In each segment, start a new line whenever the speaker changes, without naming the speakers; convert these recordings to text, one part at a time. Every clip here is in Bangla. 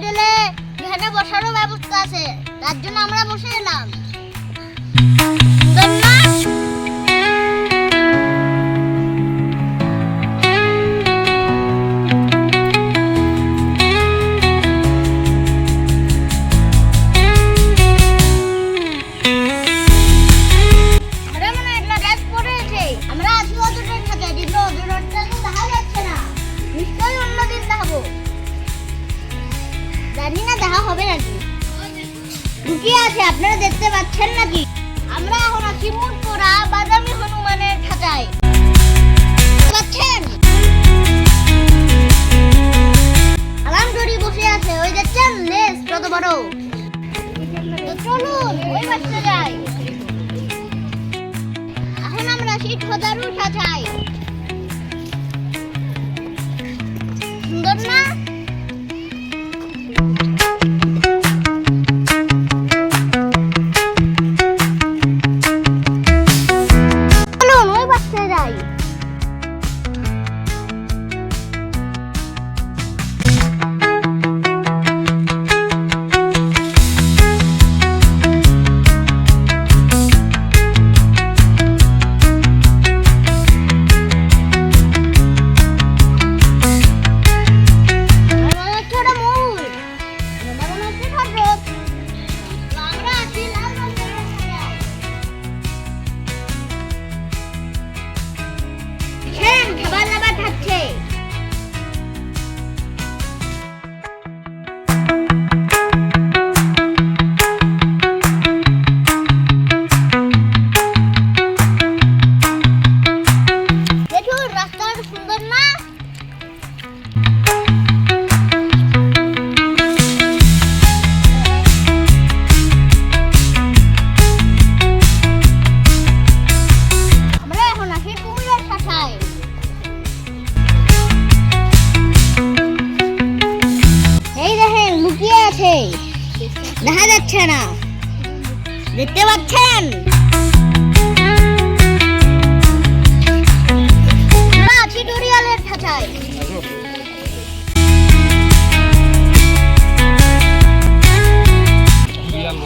সাইডে এখানে বসারও ব্যবস্থা আছে, তার জন্য আমরা বসে এলাম। জানি না দেখা হবে নাকি, লুকিয়ে আছে, আপনারা দেখতে পাচ্ছেন নাকি? আমরা এখন আছি মুনপুরা বাদামি হনুমানের খাঁচায়, পাচ্ছেন? আলামজুড়ি বসে আছে, ওই দেখছেন লেজ কত বড়। তো চলুন ওই বাচ্চা যাই। এখন আমরা শীত খোদারুর খাঁচায়, সুন্দর না? দেখা যাচ্ছে না, দেখতে পাচ্ছেন? টিউটোরিয়ালের খাঁচায়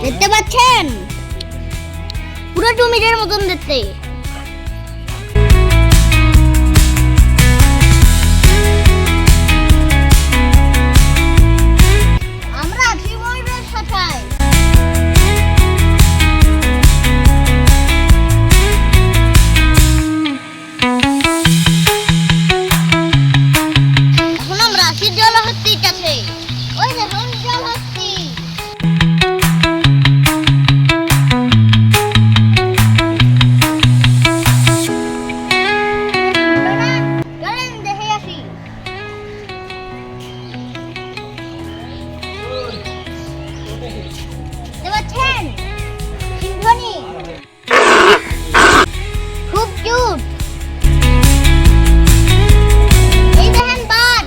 দেখতে পাচ্ছেন, পুরো টুমিরের মতন দেখতে। খুব কিউট, এই দেখেন বাঘ।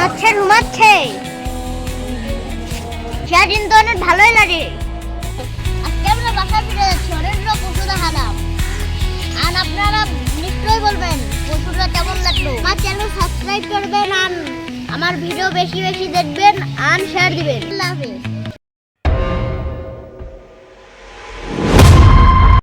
আচ্ছা ঘুমাচ্ছে, সেদিন তো অনেক ভালোই লাগে। আজকে আমরা বাসা ফিরে যাচ্ছি, অনেক পশু দেখালাম, আর আপনারা নিশ্চয়ই বলবেন পশুটা কেমন লাগলো। আমার চ্যানেল সাবস্ক্রাইব করবেন, আর আমার ভিডিও বেশি বেশি দেখবেন, আর শেয়ার দিবেন। আল্লাহ হাফেজ।